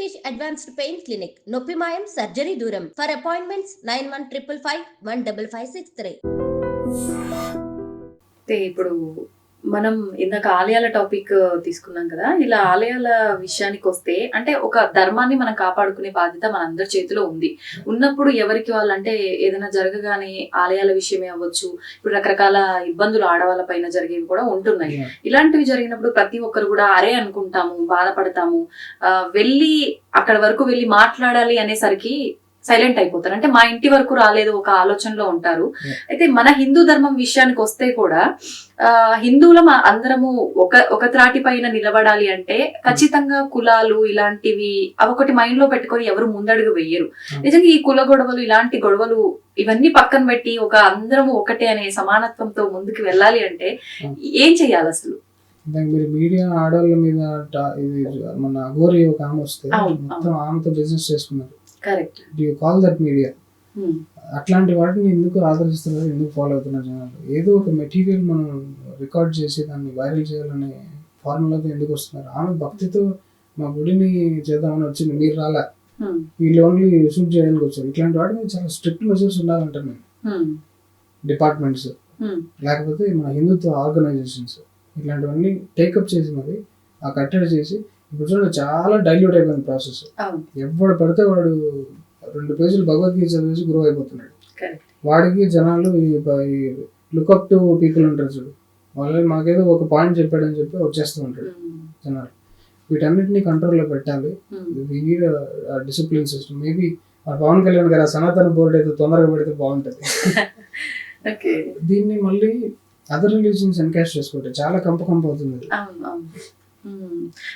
Venkatesh advanced pain clinic, నొప్పి మాయం, surgery దూరం. For appointments 9155556563. ఇప్పుడు మనం ఇందాక ఆలయాల టాపిక్ తీసుకున్నాం కదా, ఇలా ఆలయాల విషయానికి వస్తే అంటే ఒక ధర్మాన్ని మనం కాపాడుకునే బాధ్యత మనందరి చేతిలో ఉంది. ఉన్నప్పుడు ఎవరికి వాళ్ళు అంటే ఏదైనా జరగగానే ఆలయాల విషయమే అవ్వచ్చు, ఇప్పుడు రకరకాల ఇబ్బందులు ఆడవాళ్ళ పైన జరిగేవి కూడా ఉంటున్నాయి. ఇలాంటివి జరిగినప్పుడు ప్రతి ఒక్కరు కూడా అరే అనుకుంటాము, బాధపడతాము, వెళ్ళి అక్కడ వరకు వెళ్ళి మాట్లాడాలి అనేసరికి సైలెంట్ అయిపోతారు. అంటే మా ఇంటి వరకు రాలేదు ఒక ఆలోచనలో ఉంటారు. అయితే మన హిందూ ధర్మం విషయానికి వస్తే కూడా హిందువులం అందరము ఒక త్రాటి పైన నిలబడాలి అంటే ఖచ్చితంగా కులాలు ఇలాంటివి అవొకటి మైండ్ లో పెట్టుకొని ఎవరు ముందడుగు వెయ్యరు. నిజంగా ఈ కుల గొడవలు ఇలాంటి గొడవలు ఇవన్నీ పక్కన పెట్టి ఒక అందరము ఒకటే అనే సమానత్వంతో ముందుకు వెళ్ళాలి అంటే ఏం చెయ్యాలి అసలు? మీరు మీడియా ఆడవాళ్ళ మీద ఇది మన అఘోరి ఒక ఆమె వస్తే మొత్తం ఆమెతో బిజినెస్ చేసుకున్నారు. Correct. Do you call that media? అట్లాంటి వాటిని ఎందుకు ఆదరిస్తున్నారు, ఎందుకు ఫాలో అవుతున్నారు జనాలు? ఏదో ఒక మెటీరియల్ మనం రికార్డ్ చేసి దాన్ని వైరల్ చేయాలనే ఫార్ములాతో ఎందుకు వస్తున్నారు? ఆమె భక్తితో మా గుడిని చేద్దామని వచ్చింది, మీరు రాలా, వీళ్ళు ఓన్లీ షూట్ చేయడానికి వచ్చారు. ఇట్లాంటి వాటి మీద చాలా స్ట్రిక్ట్ మెజర్స్ ఉండాలంటారు నేను. డిపార్ట్మెంట్స్ లేకపోతే మన హిందుత్వ ఆర్గనైజేషన్స్ ఇట్లాంటివన్నీ టేకప్ చేసి మరి ఆ కట్టడి చేసి, ఇప్పుడు చూడండి చాలా డైల్యూట్ అయిపోయింది ప్రాసెస్. ఎవడు పడితే వాడు 2 పేజీలు భగవద్గీత చదివేసి గురువు అయిపోతున్నాడు. వాడికి జనాలు ఈ లుక్అప్ టు పీపుల్ ఉంటారు చూడు, వాళ్ళు మాకేదో ఒక పాయింట్ చెప్పాడని చెప్పి వచ్చేస్తూ ఉంటాడు జనాలు. వీటన్నిటిని కంట్రోల్లో పెట్టాలి. Discipline system maybe Pawan Kalyan garu Sanatana board అయితే తొందరగా పెడితే బాగుంటుంది. దీన్ని మళ్ళీ అదర్ రిలీజియన్స్ ఎన్కాష్ చేసుకుంటే చాలా కంప అవుతుంది.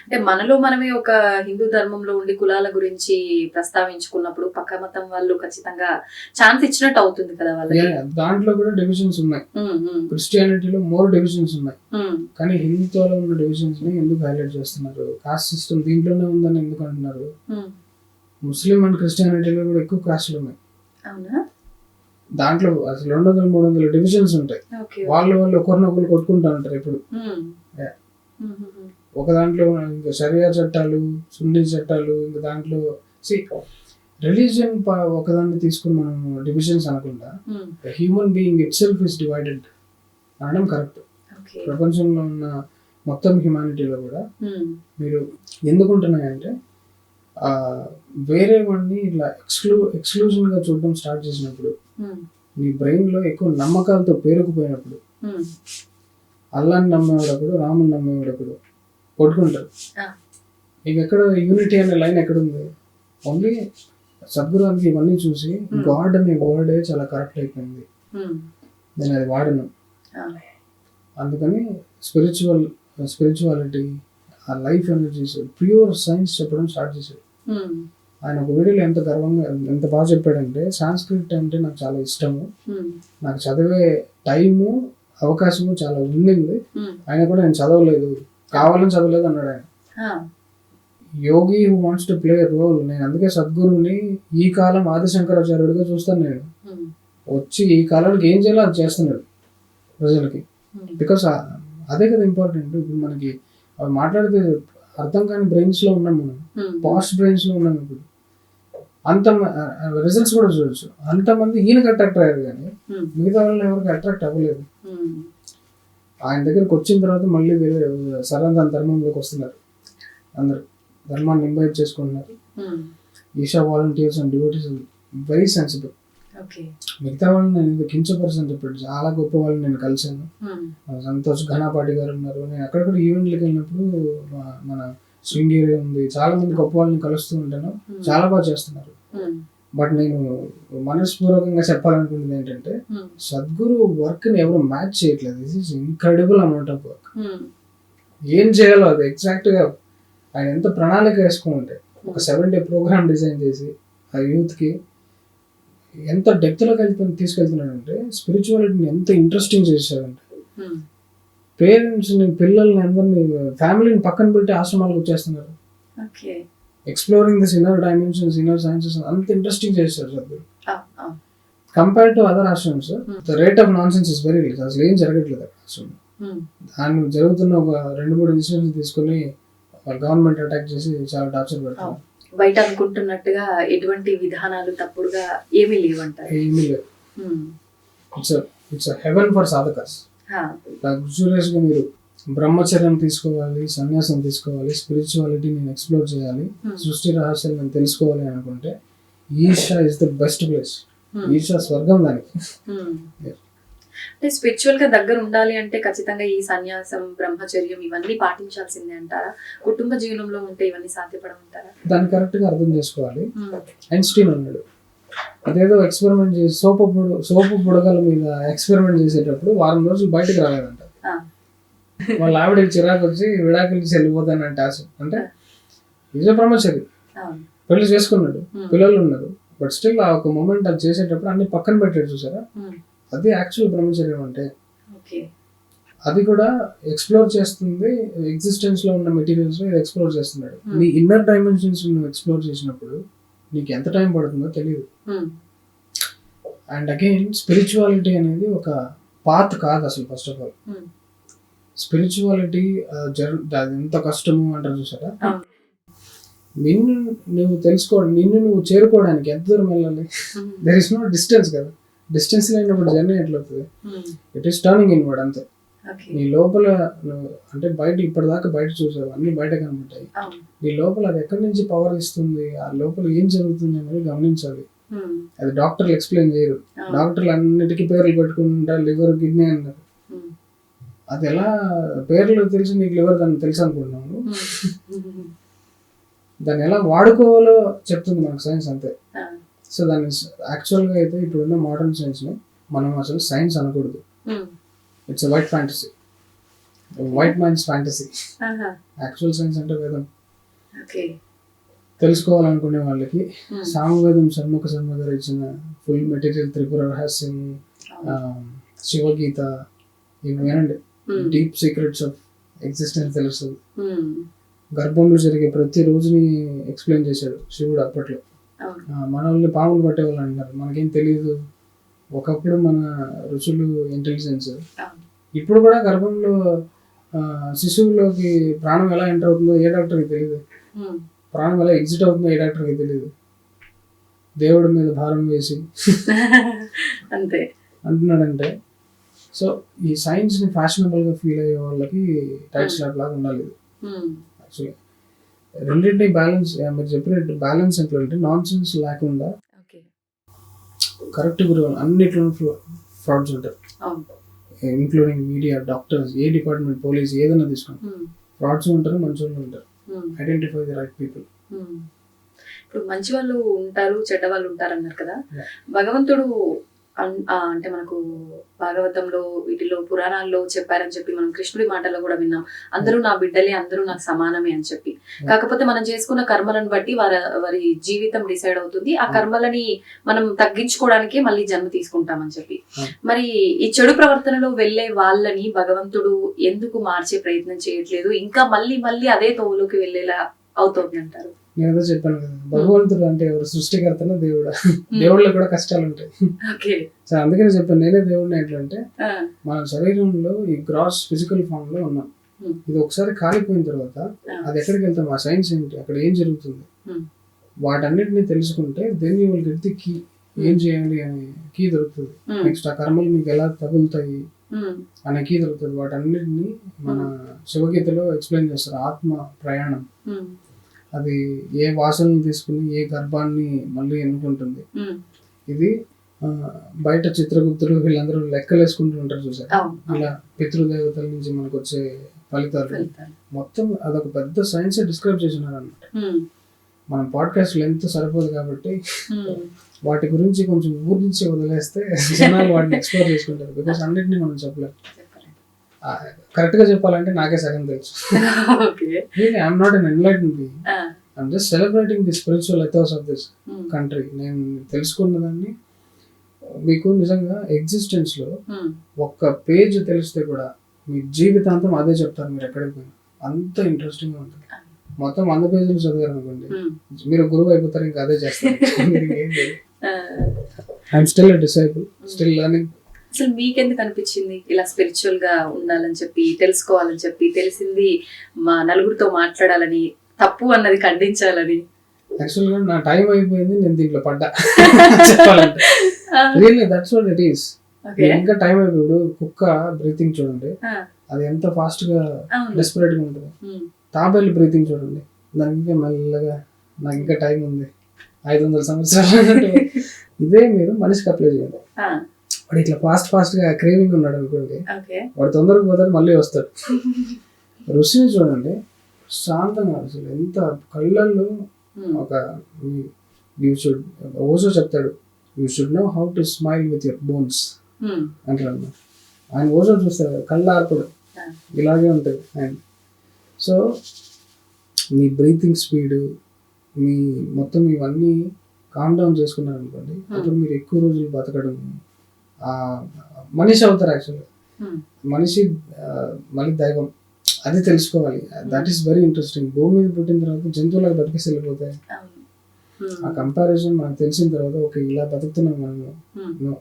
అంటే మనలో మనమే ఒక హిందూ ధర్మంలో ఉండి కులాల గురించి ప్రస్తావించుకున్నప్పుడు పక్క మతం వాళ్ళు ఖచ్చితంగా ఛాన్స్ ఇచ్చినట్టు అవుతుంది కదా వాళ్ళకి. దాంట్లో కూడా డివిజన్స్ ఉన్నాయి. క్రిస్టియానిటీలో మోర్ డివిజన్స్ ఉన్నాయి, కానీ హిందుత్వలో ఉన్న డివిజన్స్ ని ఎందుకు హైలైట్ చేస్తున్నారు? కాస్ట్ సిస్టమ్ దీంట్లోనే ఉందని ఎందుకు అంటున్నారు? ముస్లిం అండ్ క్రిస్టియానిటీలో కూడా ఎక్కువ కాస్ట్లు ఉన్నాయి. దాంట్లో అసలు 200-300 డివిజన్స్ ఉంటాయి. వాళ్ళు ఒకరినొకరు కొట్టుకుంటా ఉంటారు ఇప్పుడు. ఒక దాంట్లో ఇంకా షరియా చట్టాలు, సున్నీ చట్టాలు, ఇంకా దాంట్లో రిలీజియన్ ఒకదాన్ని తీసుకుని మనం డివిజన్స్ అనకుండా human being it self is divided అనడం కరెక్ట్. ప్రపంచంలో ఉన్న మొత్తం హ్యుమానిటీలో కూడా మీరు ఎందుకుంటున్నాయంటే వేరే వాడిని ఇట్లా ఎక్స్క్లూజన్ గా చూడడం స్టార్ట్ చేసినప్పుడు, నీ బ్రెయిన్ లో ఎక్కువ నమ్మకాలతో పేరుకుపోయినప్పుడు, అల్లాని నమ్మేవాడప్పుడు, రాముని నమ్మేవాడప్పుడు కొట్టుకుంటారు. ఇక ఎక్కడ యూనిటీ అనే లైన్ ఎక్కడుంది? ఓన్లీ సద్గురువుకి ఇవన్నీ చూసి గాడ్ అనే వర్డే చాలా కరెక్ట్ అయిపోయింది, నేను అది వాడను. అందుకని స్పిరిచువాలిటీ, ఆ లైఫ్ ఎనర్జీస్, ప్యూర్ సైన్స్ చెప్పడం స్టార్ట్ చేశాడు. ఆయన ఒక వీడియోలో ఎంత గర్వంగా ఎంత బాగా చెప్పాడంటే, సాంస్క్రిట్ అంటే నాకు చాలా ఇష్టము, నాకు చదివే టైము అవకాశము చాలా ఉండింది, ఆయన కూడా నేను చదవలేదు, కావాలని చదవలేదు అన్నాడు ఆయన. Yogi who wants to play role. నేను అందుకే సద్గురుని ఈ కాలం ఆదిశంకరాచార్యుడిగా చూస్తాను. నేను వచ్చి ఈ కాలానికి ఏం చేయాలో అది చేస్తున్నాడు ప్రజలకి. బికాస్ అదే కదా ఇంపార్టెంట్. ఇప్పుడు మనకి అవి మాట్లాడితే అర్థం కాని బ్రెయిన్స్ లో ఉన్నాం మనం, పాస్ట్ బ్రెయిన్స్ లో ఉన్నాం. ఇప్పుడు అంత రిజల్ట్స్ కూడా చూడొచ్చు. అంతమంది ఈయనకి అట్రాక్ట్ అయ్యారు, కానీ మిగతా వాళ్ళని ఎవరికి అట్రాక్ట్ అవ్వలేదు. ఆయన దగ్గరకు వచ్చిన తర్వాత మళ్ళీ వేరే సనాతన ధర్మంలోకి వస్తున్నారు, అందరు ధర్మాన్ని ఇంబైబ్ చేసుకుంటున్నారు. Isha volunteers and devotees very sensible. మిగతా వాళ్ళని నేను కించపర్సన్ చెప్పాడు, చాలా గొప్ప వాళ్ళని నేను కలిశాను. సంతోష్ ఘనాపాటి గారు ఉన్నారు. నేను అక్కడక్కడ ఈవెంట్లకు వెళ్ళినప్పుడు మన శృంగేరి ఉంది, చాలా మంది గొప్ప వాళ్ళని కలుస్తూ ఉంటాను, చాలా బాగా చేస్తున్నారు. బట్ నేను మనస్పూర్వకంగా చెప్పాలనుకుంటుంది ఏంటంటే, సద్గురు వర్క్ ని ఎవరు మ్యాచ్ చేయట్లేదు. This is incredible amount of work. ఏం చేయాలో అది ఎగ్జాక్ట్ గా ఆయన ఎంత ప్రణాళిక వేసుకుని ఉంటే, ఒక 7 day ప్రోగ్రామ్ డిజైన్ చేసి ఆ యూత్ కి ఎంత డెప్త్ లోకి తీసుకెళ్తున్నాడంటే, స్పిరిచువాలిటీని ఎంత ఇంట్రెస్టింగ్ చేశాడంటే, పేరెంట్స్ ని, పిల్లల్ని, అందరినీ, ఫ్యామిలీని పక్కన పెట్టి ఆశ్రమాలకు వచ్చేస్తున్నారు. Exploring this inner dimensions, inner sciences అంత ఇంట్రెస్టింగ్ చేశారు Sadhguru. Compared to other ashrams the rate of nonsense is very little. అసలు ఏం జరగట్లేదు ఆశ్రమం. దాన్ని జరుగుతున్న ఒక 2-3 ఇన్సిడెంట్స్ తీసుకుని గవర్నమెంట్ అటాక్ చేసి చాలా టార్చర్ పెడతారు. బయట అనుకుంటున్నట్టుగా ఎటువంటి విధానాలు తప్పుడుగా ఏమీ లేవంటారు. ఏమీ లేదు. ఇట్స్ హెవెన్ ఫర్ సాధకర్స్. లగ్జూరియస్ గా మీరు బ్రహ్మచర్యం తీసుకోవాలి, సన్యాసం తీసుకోవాలి, స్పిరిచువాలిటీ నేను ఎక్స్ప్లోర్ చేయాలి, సృష్టి రహస్యాలు నేను తెలుసుకోవాలి అనుకుంటే Isha is the best place. Isha స్వర్గం దానికి. అంటే స్పిరిచువల్ గా దగ్గర ఉండాలి అంటే ఖచ్చితంగా ఈ సన్యాసం, బ్రహ్మచర్యం ఇవన్నీ పాటించాల్సిందే అంటారా? కుటుంబ జీవనంలో ఉంటే ఇవన్నీ సాధ్యపడమంటారా? దాన్ని కరెక్ట్ గా అర్థం చేసుకోవాలి. ఐన్స్టీన్ ఉన్నాడు, అదేదో ఎక్స్పెరిమెంట్ చేసి సోపు బుడగల మీద ఎక్స్పెరిమెంట్ చేసేటప్పుడు వారం రోజులు బయటకు రాలేదంట. వాళ్ళ ఆవిడకి చిరాకు వచ్చి విడాకులు వెళ్ళిపోతానంటే ఆశ. అంటే ఈజ్ బ్రహ్మచరి, పెళ్లి చేసుకున్నాడు, పిల్లలు ఉన్నారు, బట్ స్టిల్ ఆ ఒక మూమెంట్ అది చేసేటప్పుడు అన్ని పక్కన పెట్టాడు. చూసారా, అది యాక్చువల్ బ్రహ్మచర్యం అంటే. అది కూడా ఎక్స్ప్లోర్ చేస్తుంది, ఎగ్జిస్టెన్స్ లో ఉన్న మెటీరియల్స్ లో ఎక్స్ప్లోర్ చేస్తున్నాడు. నీ ఇన్నర్ డైమెన్షన్స్ నువ్వు ఎక్స్ప్లోర్ చేసినప్పుడు నీకు ఎంత టైం పడుతుందో తెలియదు. అండ్ అగైన్ స్పిరిచువాలిటీ అనేది ఒక పాత్ కాదు అసలు. ఫస్ట్ ఆఫ్ ఆల్ స్పిరిచువాలిటీ ఎంత కష్టము అంటారు చూసారా. నిన్ను నువ్వు తెలుసుకోవడం, నిన్ను నువ్వు చేరుకోవడానికి ఎంత దూరం వెళ్ళాలి? దెర్ ఇస్ నో డిస్టెన్స్ కదా. డిస్టెన్స్ లేనప్పుడు జర్నీ ఎట్లా అవుతుంది? ఇట్ ఈస్ టర్నింగ్ ఇన్వర్డ్ అంతే. నీ లోపల అంటే బయట ఇప్పటిదాకా బయట చూసావు, అన్ని బయట కనబడ్డాయి. నీ లోపల అది ఎక్కడి నుంచి పవర్ ఇస్తుంది, ఆ లోపల ఏం జరుగుతుంది అనేది గమనించాలి. అది డాక్టర్లు ఎక్స్ప్లెయిన్ చేయరు. డాక్టర్లు అన్నిటికీ పేర్లు పెట్టుకుంటారు, లివర్, కిడ్నీ అన్నారు. అది ఎలా పేర్లు తెలిసి నీకు లివర్ దాన్ని తెలుసు అనుకుంటున్నాము. దాన్ని ఎలా వాడుకోవాలో చెప్తుంది మనకు సైన్స్ అంతే. సో దాన్ని యాక్చువల్గా అయితే ఇప్పుడున్న మోడర్న్ సైన్స్ ని మనం అసలు సైన్స్ అనకూడదు. It's white fantasy, white man's fantasy. Actual science అంటే వేదం. తెలుసుకోవాలనుకునే వాళ్ళకి సామవేదం షణ్ముఖ శర్మ గారు ఇచ్చిన ఫుల్ మెటీరియల్, త్రిపుర రహస్యం, శివగీత, ఇవి వినండి. డీప్ సీక్రెట్స్ ఆఫ్ ఎగ్జిస్టెన్స్ తెలుస్తుంది. గర్భంలో జరిగే ప్రతి రోజుని ఎక్స్ప్లెయిన్ చేశాడు శివుడు అప్పట్లో. మన వాళ్ళని పాములు పట్టేవాళ్ళు అంటారు, మనకేం తెలియదు. ఒకప్పుడు మన ఋషులు ఇంటెలిజెన్స్. ఇప్పుడు కూడా గర్భంలో శిశువులోకి ప్రాణం ఎలా ఎంటర్ అవుతుందో ఏ డాక్టర్కి తెలియదు, ప్రాణం ఎలా ఎగ్జిట్ అవుతుందో ఏ డాక్టర్కి తెలియదు. దేవుడి మీద భారం వేసి అంతే అంటున్నాడంటే. సో ఈ సైన్స్ ని ఫ్యాషనబుల్ గా ఫీల్ అయ్యే వాళ్ళకి టైట్ స్లాప్ లాగా ఉండాలి. యాక్చువల్లీ రెండింటినీ బ్యాలెన్స్, మీరు చెప్పినట్టు బ్యాలెన్స్ ఎట్లంటే నాన్ సెన్స్ లేకుండా కరెక్ట్ గురి అన్నిట్లో ఫ్రాడ్స్ ఉంటారు, ఇంక్లూడింగ్ మీడియా, డాక్టర్స్, ఏ డిపార్ట్మెంట్, పోలీస్, ఏదైనా తీసుకోండి, ఫ్రాడ్స్ ఉంటారు, మంచి వాళ్ళు ఉంటారు. Identify the right people. ఇప్పుడు మంచి వాళ్ళు ఉంటారు, చెడ్డ వాళ్ళు ఉంటారు అన్నారు కదా. భగవంతుడు అంటే మనకు భాగవతంలో, వీటిలో, పురాణాల్లో చెప్పారని చెప్పి మనం కృష్ణుడి మాటల్లో కూడా విన్నాం, అందరూ నా బిడ్డలే, అందరూ నాకు సమానమే అని చెప్పి. కాకపోతే మనం చేసుకున్న కర్మలను బట్టి వారి జీవితం డిసైడ్ అవుతుంది. ఆ కర్మలని మనం తగ్గించుకోవడానికే మళ్ళీ జన్మ తీసుకుంటామని చెప్పి. మరి ఈ చెడు ప్రవర్తనలో వెళ్లే వాళ్ళని భగవంతుడు ఎందుకు మార్చే ప్రయత్నం చేయట్లేదు, ఇంకా మళ్ళీ మళ్ళీ అదే తోవులోకి వెళ్లేలా అవుతుంది అంటారు? నేను చెప్పాను కదా, భగవంతుడు అంటే ఎవరు? సృష్టికర్తన దేవుడా. దేవుళ్ళకి కూడా కష్టాలు ఉంటాయి. సో అందుకనే చెప్పాను, నేనే దేవుడిని. ఎట్లంటే మన శరీరంలో ఈ గ్రాస్ ఫిజికల్ ఫామ్ లో ఉన్నాం. ఇది ఒకసారి కాలిపోయిన తర్వాత అది ఎక్కడికి వెళ్తాం, ఆ సైన్స్ ఏంటి, అక్కడ ఏం జరుగుతుంది, వాటన్నిటిని తెలుసుకుంటే then you will get the key. ఏం చేయాలి అనే కీ దొరుకుతుంది. నెక్స్ట్ ఆ కర్మలు మీకు ఎలా తగులుతాయి అనే కీ దొరుకుతుంది. వాటన్నిటిని మన శివగీతలో ఎక్స్ప్లెయిన్ చేస్తారు. ఆత్మ ప్రయాణం, అది ఏ వాసనలు తీసుకుని ఏ గర్భాన్ని మళ్ళీ ఎన్నుకుంటుంది. ఇది బయట చిత్రగుప్తులు వీళ్ళందరూ లెక్కలు వేసుకుంటూ ఉంటారు చూసారు, ఇలా పితృదేవతల నుంచి మనకు వచ్చే ఫలితాలు మొత్తం అదొక పెద్ద సైన్స్ డిస్క్రైబ్ చేసినారు అన్నమాట. మనం పాడ్కాస్ట్ లెంత్ సరిపోదు కాబట్టి వాటి గురించి కొంచెం ఊరించి వదిలేస్తే జనాలు వాటిని ఎక్స్ప్లోర్ చేసుకుంటారు. బికాస్ అన్నిటిని మనం చెప్పలేము. కరెక్ట్ గా చెప్పాలంటే నాకే సగం తెలుసు. I'm not an enlightened being, I'm just celebrating the spiritual ethos of this country. నేను తెలుసుకున్నదాన్ని మీకు నిజంగా ఎగ్జిస్టెన్స్ లో ఒక్క పేజ్ తెలిస్తే కూడా మీ జీవితాంతం అదే చెప్తారు మీరు ఎక్కడికి పోయినా. అంత ఇంట్రెస్టింగ్ గా ఉంటుంది. మొత్తం 100 పేజీలు చదివారు అనుకోండి, మీరు గురువు అయిపోతారు, ఇంకా అదే చేస్తారు. I'm still a disciple, still learning. అసలు మీకెందుకు అనిపించింది ఇలా స్పిరిచువల్ గా ఉండాలని చెప్పి, తెలుసుకోవాలని చెప్పి, తెలిసింది మా నలుగురితో మాట్లాడాలని, తప్పు అన్నది ఖండించాలని? యాక్చువల్గా నా టైం అయిపోయింది, నేను దీంట్లో పడ్డా చెప్పాలంటే. Really that's what it is. ఇంకా టైం అయిపోయాడు. కుక్క బ్రీతింగ్ చూడండి, అది ఎంత ఫాస్ట్ గా డెస్పరేట్ గా ఉంటుంది. తాబేలు బ్రీతింగ్ చూడండి, దానికి ఇంకా మెల్లగా నాకు ఇంకా టైం ఉంది 500 సంవత్సరాలు. ఇదే మీరు మనిషికి అప్లై చేయండి. వాడు ఇట్లా ఫాస్ట్ గా క్రేవింగ్ ఉన్నాడు అనుకోండి, వాడు తొందరగా పోతాడు, మళ్ళీ వస్తాడు. ఋషిని చూడండి, శాంతంగా అసలు ఎంత కళ్ళల్లో ఒక ఓజో చెప్తాడు, you should know how to smile with your bones అంటారు. ఆయన ఓజో చూస్తారు, కళ్ళు ఆర్పడు, ఇలాగే ఉంటుంది ఆయన. సో మీ బ్రీతింగ్ స్పీడ్, మీ మొత్తం ఇవన్నీ కామ్ డౌన్ చేసుకున్నారు అనుకోండి, అప్పుడు మీరు ఎక్కువ రోజులు బతకడం, మనిషి అవుతారు. యాక్చువల్గా మనిషి మళ్ళీ దైవం, అది తెలుసుకోవాలి. That is very interesting. భూమి మీద పుట్టిన తర్వాత జంతువులకు బతికేసి వెళ్ళిపోతాయి. ఆ కంపారిజన్ మనకు తెలిసిన తర్వాత ఓకే, ఇలా బతుకుతున్నాం మనము, no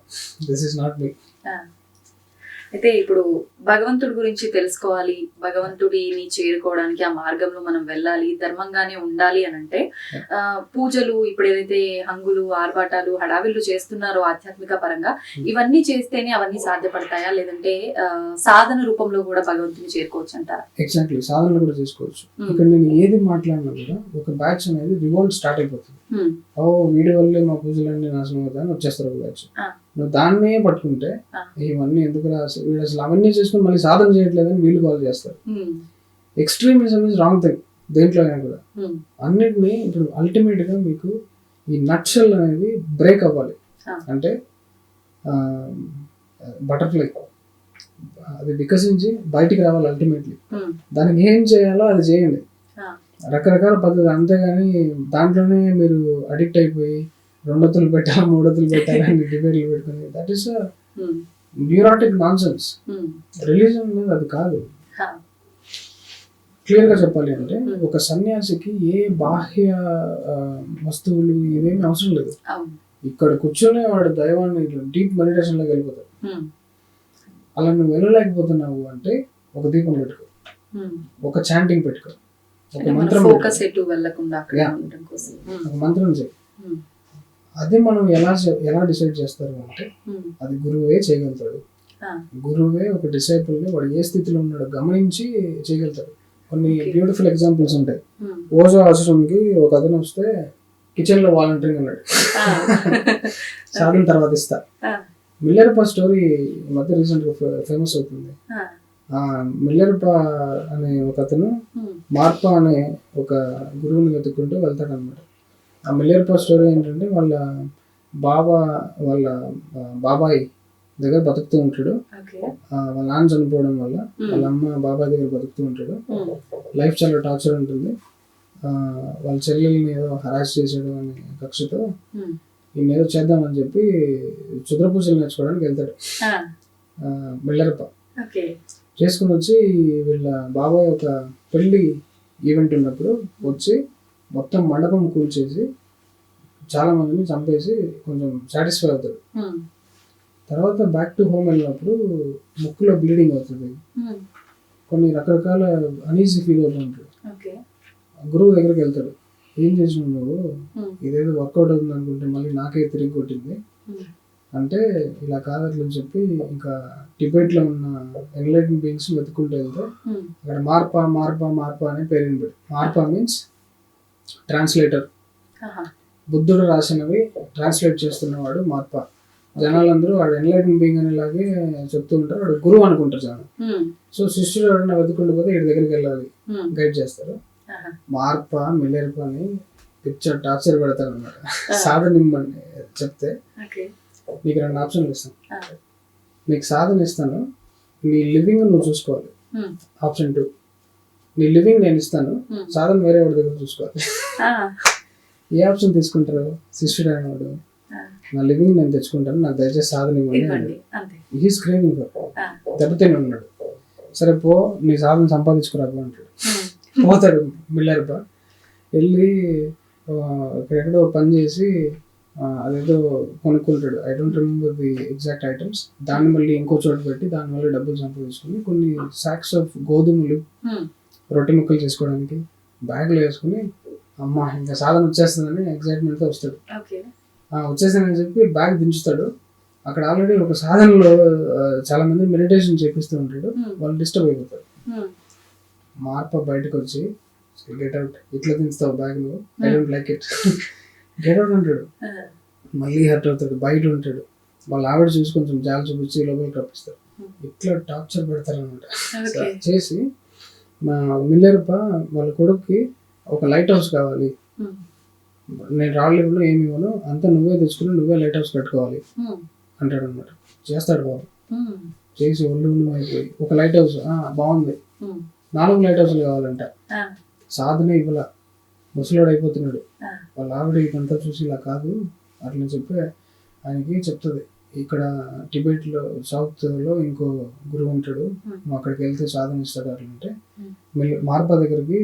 this is not me. అయితే ఇప్పుడు భగవంతుడి గురించి తెలుసుకోవాలి, భగవంతుడిని చేరుకోవడానికి ఆ మార్గంలో మనం వెళ్ళాలి, ధర్మంగానే ఉండాలి అని అంటే పూజలు, ఇప్పుడు ఏదైతే హంగులు, ఆర్భాటాలు, హడావిళ్ళు చేస్తున్నారో ఆధ్యాత్మిక పరంగా, ఇవన్నీ చేస్తేనే అవన్నీ సాధ్యపడతాయా, లేదంటే సాధన రూపంలో కూడా భగవంతుని చేరుకోవచ్చు అంటారా? ఎగ్జాక్ట్లీ, సాధనలు కూడా చేసుకోవచ్చు. ఇక్కడ నేను ఏది మాట్లాడినా కూడా ఒక బ్యాచ్ అనేది రివోల్ట్ స్టార్ట్ అయిపోతుంది. ఓ వీడి వల్లే మా పూజలన్నీ నాశనం అవుతాయని వచ్చేస్తారు ఒక బ్యాచ్. నువ్వు దాన్నే పట్టుకుంటే ఇవన్నీ ఎందుకు రాసి, వీడు అసలు అవన్నీ చేసుకుని మళ్ళీ సాధన చేయట్లేదని వీళ్ళు కాల్ చేస్తారు. ఎక్స్ట్రీమిజం ఇస్ రాంగ్ థింగ్ దేంట్లో అయినా కూడా. అన్నిటినీ ఇప్పుడు అల్టిమేట్ గా మీకు ఈ నట్షల్ అనేది బ్రేక్ అవ్వాలి. అంటే బటర్ఫ్లై అది వికసించి బయటికి రావాలి అల్టిమేట్లీ. దానికి ఏం చేయాలో అది చేయండి, రకరకాల పద్ధతులు. అంతేగాని దాంట్లోనే మీరు అడిక్ట్ అయిపోయి 2 ఒత్తులు పెట్టాలి, 3 ఒత్తులు పెట్టాలి అని డిబేట్లు పెట్టుకుని, that is neurotic nonsense. Religion అనేది అది కాదు. క్లియర్ గా చెప్పాలి అంటే ఒక సన్యాసికి ఏ బాహ్య వస్తువులు ఇవేమి అవసరం లేదు. ఇక్కడ కూర్చొని వాడు దైవాన్ని డీప్ మెడిటేషన్ లోకి వెళ్ళిపోతాడు. అలా నువ్వు వెళ్ళలేకపోతున్నావు అంటే ఒక దీపం పెట్టుకో, ఒక చాంటింగ్ పెట్టుకో, ఒక మంత్రం ఒక మంత్రం చేయి. అది మనం ఎలా డిసైడ్ చేస్తారు అంటే అది గురువే చేయగలుగుతాడు. గురువే ఒక డిసైపుల్ ని వాడు ఏ స్థితిలో ఉన్నాడో గమనించి చేయగలుగుతాడు. కొన్ని బ్యూటిఫుల్ ఎగ్జాంపుల్స్ ఉంటాయి. ఓజో ఆశ్రమంకి ఒక అతను వస్తే కిచెన్ లో వాలంటీరింగ్ అన్నాడు, సాధన తర్వాత ఇస్తా. మిల్లెరపా స్టోరీ ఈ మధ్య రీసెంట్ గా ఫేమస్ అవుతుంది. మిల్లెరపా అనే ఒక అతను మార్పా అనే ఒక గురువుని వెతుక్కుంటూ వెళ్తాడు అనమాట. ఆ మిల్లెరపా స్టోరీ ఏంటంటే వాళ్ళ బాబాయ్ దగ్గర బతుకుతూ ఉంటాడు. వాళ్ళ నాన్న చనిపోవడం వల్ల వాళ్ళ అమ్మ బాబాయ్ దగ్గర బతుకుతూ ఉంటాడు. లైఫ్ చాలా టార్చర్ ఉంటుంది. వాళ్ళ చెల్లెల్ని ఏదో హరాస్ చేసాడు అనే కక్షతో ఈయన ఏదో చేద్దామని చెప్పి క్షుద్ర పూజలు నేర్చుకోవడానికి వెళ్తాడు మిల్లెరపా. చేసుకుని వచ్చి వీళ్ళ బాబాయ్ ఒక పెళ్లి ఈవెంట్ ఉన్నప్పుడు వచ్చి మొత్తం మండపం కూల్చేసి చాలా మందిని చంపేసి కొంచెం సాటిస్ఫై అవుతాడు. తర్వాత బ్యాక్ టు హోమ్ వెళ్ళినప్పుడు ముక్కులో బ్లీడింగ్ అవుతుంది, కొన్ని రకరకాల అనీజీ ఫీల్ అవుతూ ఉంటాడు. గురువు దగ్గరికి వెళ్తాడు, ఏం చేసినావు నువ్వు, ఇదేదో వర్కౌట్ అవుతుంది అనుకుంటే మళ్ళీ నాకే తిరిగి కొట్టింది అంటే, ఇలా కాదని చెప్పి ఇంకా టిబెట్ లో ఉన్న ఎన్లైటెన్ బీయింగ్స్ వెతుక్కుంటూ వెళ్తే అక్కడ మార్పా అనే పేరు పెట్టి, మార్పా మీన్స్ ట్రాన్స్లేటర్. బుద్ధుడు రాసినవి ట్రాన్స్లేట్ చేస్తున్నవాడు మార్పా. జనాలందరూ వాడు ఎన్లైటెన్ బీయింగ్ అనేలాగే చెప్తూ ఉంటారు, వాడు గురువు అనుకుంటారు జనం. సో శిష్యుడు ఎవరైనా వెతుక్కుంటూ పోతే వీడి దగ్గరికి వెళ్ళాలి, గైడ్ చేస్తారు. మార్పా మిల్లెరపాని పిక్చర్ టార్చర్ పెడతారు అనమాట. సాధన ఇమ్మని చెప్తే నీకు 2 ఆప్షన్లు ఇస్తాను. నీకు సాధన ఇస్తాను, నీ లివింగ్ నువ్వు చూసుకోవాలి. ఆప్షన్ 2, నీ లివింగ్ నేను ఇస్తాను, సాధన వేరే వాడి దగ్గర చూసుకోవాలి. ఏ ఆప్షన్ తీసుకుంటారు? శిష్యుడు అనేవాడు నా లివింగ్ నేను తెచ్చుకుంటాను, నాకు దయచేసి సాధన ఇవ్వండి. హీస్ క్రేవింగ్ ఫర్, దెబ్బతిని ఉన్నాడు. సరే పో, నీ సాధన సంపాదించుకురాకు అంటాడు. పోతాడు మిల్లెరపా, వెళ్ళి ఎక్కడెక్కడో పని చేసి అదేదో కొనుక్కుంటాడు. I don't remember the exact items. దాన్ని మళ్ళీ ఇంకో చోటు పెట్టి దాని వల్ల డబ్బులు సంపాదించుకుని కొన్ని సాక్స్ ఆఫ్ గోధుమలు, రొట్టె ముక్కలు చేసుకోవడానికి బ్యాగ్లో వేసుకుని అమ్మ ఇంకా సాధన వచ్చేస్తుందని ఎగ్జైట్మెంట్తో వస్తాడు. ఓకే. వచ్చేసానని చెప్పి బ్యాగ్ దించుతాడు. అక్కడ ఆల్రెడీ ఒక సాధనలో చాలా మంది మెడిటేషన్ చేపిస్తూ ఉంటాడు. వాళ్ళు డిస్టర్బ్ అయిపోతారు. మార్ప బయటకు వచ్చి గెట్ అవుట్, ఇట్లా దించుతావు బ్యాగ్ నువ్వు, I don't like it, get out అంటాడు. మళ్ళీ హర్ట్ అవుతాడు, బయట ఉంటాడు. వాళ్ళ ఆవిడ చూసి కొంచెం జాలి చూపించి లోపలికి రప్పిస్తారు. ఇట్లా టార్చర్ పెడతారు అనమాట. చేసి మా మిల్లరప్ప వాళ్ళ కొడుకుకి ఒక లైట్ హౌస్ కావాలి, నేను రాళ్ళలో ఏమి ఇవ్వను, అంతా నువ్వే తెచ్చుకుని నువ్వే లైట్ హౌస్ కట్టుకోవాలి అంటాడు అనమాట. చేస్తాడు బాబు. చేసి ఒళ్ళు అయిపోయి ఒక లైట్ హౌస్ బాగుంది, 4 లైట్ హౌస్లు కావాలంట. సాధనే ఇవ్వాల, ముసలోడు అయిపోతున్నాడు. వాళ్ళ ఆవిడ ఇదంతా చూసి ఇలా కాదు అట్లా చెప్పి ఆయనకి చెప్తుంది. ఇక్కడ టిబెట్లో సౌత్లో ఇంకో గురువు ఉంటాడు, నువ్వు అక్కడికి వెళ్తే సాధన ఇస్తాడు. అట్లంటే మార్పా దగ్గరికి